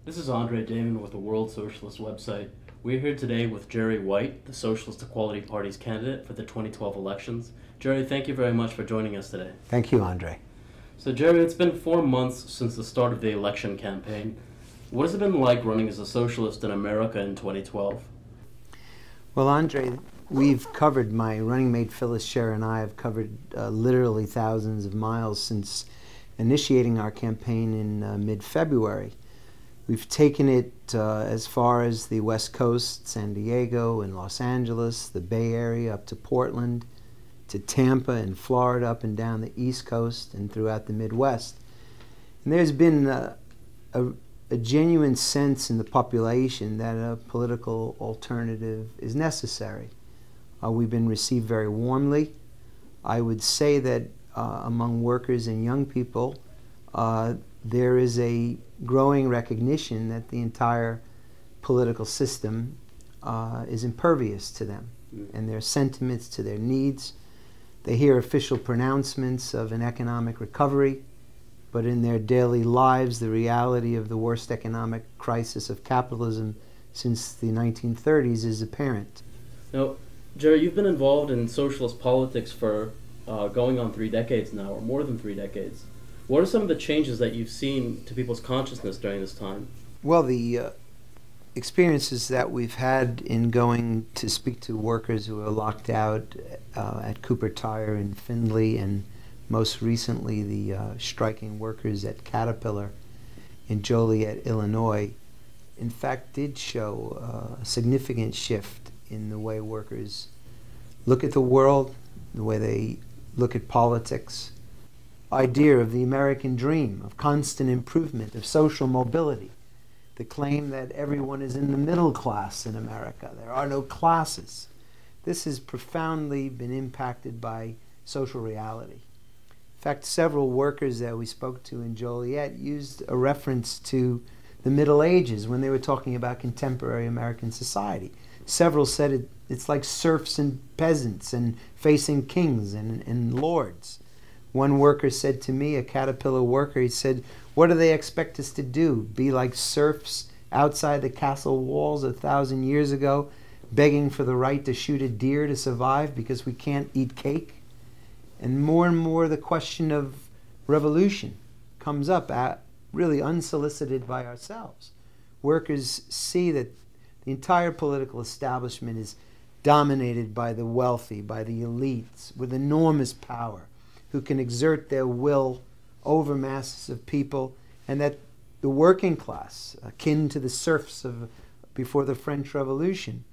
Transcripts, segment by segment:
This is Andre Damon with the World Socialist Web Site. We're here today with Jerry White, the Socialist Equality Party's candidate for the 2012 elections. Jerry, thank you very much for joining us today. Thank you, Andre. So Jerry, it's been 4 months since the start of the election campaign. What has it been like running as a socialist in America in 2012? Well, Andre, we've covered, my running mate Phyllis Scher and I have covered literally thousands of miles since initiating our campaign in mid-February. We've taken it as far as the West Coast, San Diego and Los Angeles, the Bay Area up to Portland, to Tampa and Florida, up and down the East Coast and throughout the Midwest. And there's been a genuine sense in the population that a political alternative is necessary. We've been received very warmly. I would say that among workers and young people, there is a growing recognition that the entire political system is impervious to them and their sentiments, to their needs. They hear official pronouncements of an economic recovery, but in their daily lives, the reality of the worst economic crisis of capitalism since the 1930s is apparent. Now, Jerry, you've been involved in socialist politics for going on 3 decades now, or more than 3 decades. What are some of the changes that you've seen to people's consciousness during this time? Well, the experiences that we've had in going to speak to workers who are locked out at Cooper Tire in Findlay, and most recently the striking workers at Caterpillar in Joliet, Illinois, in fact did show a significant shift in the way workers look at the world, the way they look at politics. Idea of the American dream, of constant improvement, of social mobility, the claim that everyone is in the middle class in America. There are no classes. This has profoundly been impacted by social reality. In fact, several workers that we spoke to in Joliet used a reference to the Middle Ages when they were talking about contemporary American society. Several said it's like serfs and peasants and facing kings and lords. One worker said to me, a Caterpillar worker, he said, "What do they expect us to do? Be like serfs outside the castle walls 1,000 years ago, begging for the right to shoot a deer to survive because we can't eat cake?" And more the question of revolution comes up, really unsolicited by ourselves. Workers see that the entire political establishment is dominated by the wealthy, by the elites, with enormous power, who can exert their will over masses of people, and that the working class, akin to the serfs of before the French Revolution,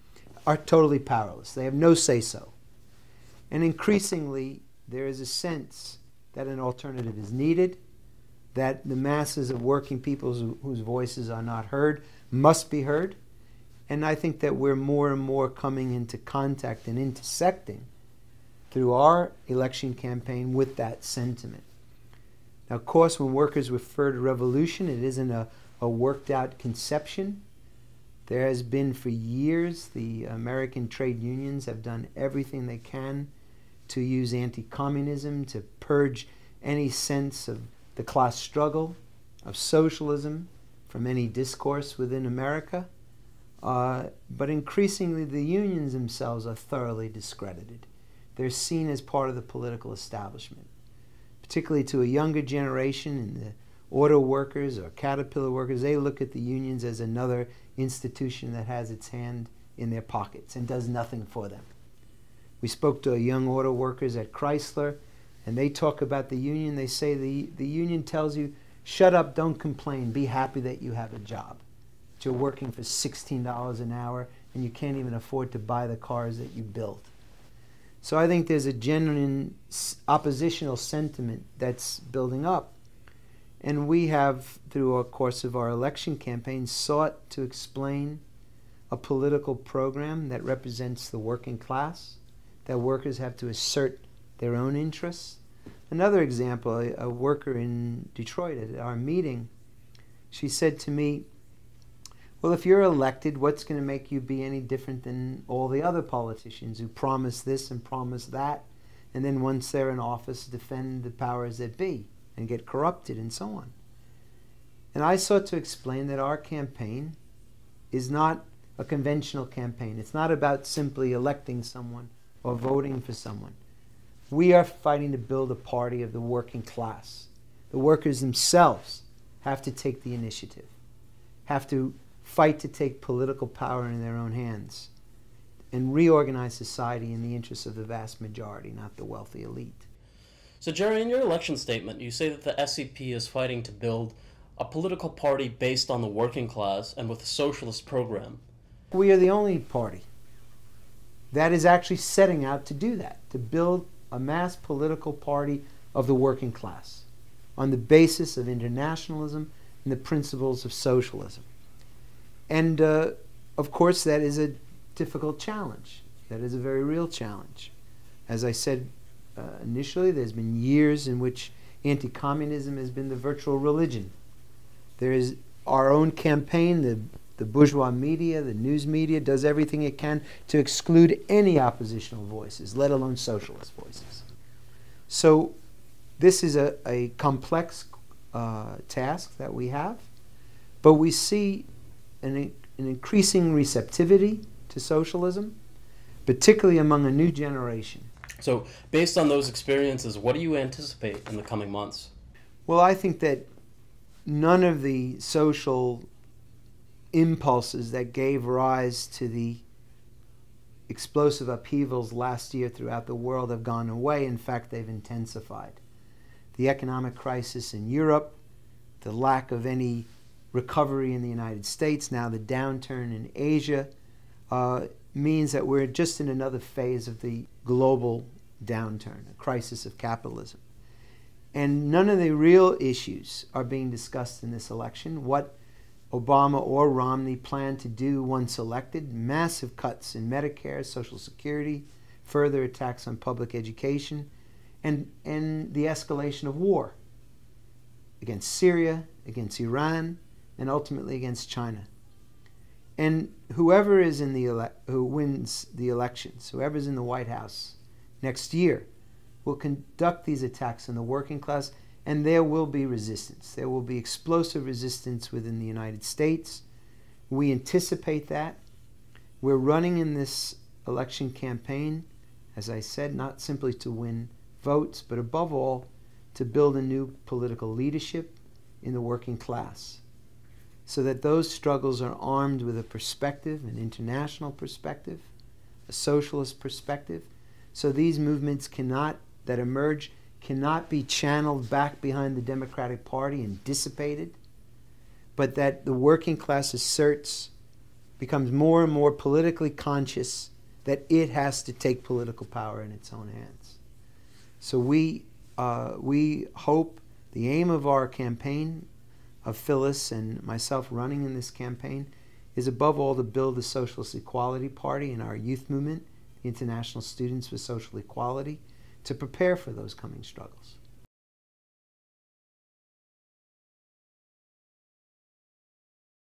are totally powerless. They have no say-so. And increasingly, there is a sense that an alternative is needed, that the masses of working people whose voices are not heard must be heard. And I think that we're more and more coming into contact and intersecting through our election campaign with that sentiment. Now, of course, when workers refer to revolution, it isn't a worked-out conception. There has been for years, the American trade unions have done everything they can to use anti-communism, to purge any sense of the class struggle, of socialism, from any discourse within America. But increasingly, the unions themselves are thoroughly discredited. They're seen as part of the political establishment, particularly to a younger generation, and the auto workers or Caterpillar workers. They look at the unions as another institution that has its hand in their pockets and does nothing for them. We spoke to young auto workers at Chrysler, and they talk about the union. They say the union tells you, shut up, don't complain, be happy that you have a job. That you're working for $16 an hour and you can't even afford to buy the cars that you built. So I think there's a genuine oppositional sentiment that's building up. And we have, through a course of our election campaign, sought to explain a political program that represents the working class, that workers have to assert their own interests. Another example, a worker in Detroit at our meeting, she said to me, well, if you're elected, what's going to make you be any different than all the other politicians who promise this and promise that, and then once they're in office, defend the powers that be and get corrupted and so on? And I sought to explain that our campaign is not a conventional campaign. It's not about simply electing someone or voting for someone. We are fighting to build a party of the working class. The workers themselves have to take the initiative, have to fight to take political power in their own hands, and reorganize society in the interests of the vast majority, not the wealthy elite. So, Jerry, in your election statement, you say that the SEP is fighting to build a political party based on the working class and with a socialist program. We are the only party that is actually setting out to do that, to build a mass political party of the working class on the basis of internationalism and the principles of socialism. And, of course, that is a difficult challenge. That is a very real challenge. As I said initially, there's been years in which anti-communism has been the virtual religion. There is our own campaign, the bourgeois media, the news media, does everything it can to exclude any oppositional voices, let alone socialist voices. So this is a complex task that we have, but we see an increasing receptivity to socialism, particularly among a new generation. So, based on those experiences, what do you anticipate in the coming months? Well, I think that none of the social impulses that gave rise to the explosive upheavals last year throughout the world have gone away. In fact, they've intensified. The economic crisis in Europe, the lack of any recovery in the United States, now the downturn in Asia, means that we're just in another phase of the global downturn, a crisis of capitalism. And none of the real issues are being discussed in this election. What Obama or Romney plan to do once elected: massive cuts in Medicare, Social Security, further attacks on public education, and the escalation of war against Syria, against Iran, and ultimately against China. And whoever is in who wins the elections, whoever's in the White House next year, will conduct these attacks on the working class, and there will be resistance. There will be explosive resistance within the United States. We anticipate that. We're running in this election campaign, as I said, not simply to win votes, but above all, to build a new political leadership in the working class, so that those struggles are armed with a perspective, an international perspective, a socialist perspective, so these movements that emerge cannot be channeled back behind the Democratic Party and dissipated, but that the working class becomes more and more politically conscious that it has to take political power in its own hands. So we hope, the aim of our campaign, of Phyllis and myself running in this campaign, is above all to build the Socialist Equality Party in our youth movement, International Students for Social Equality, to prepare for those coming struggles.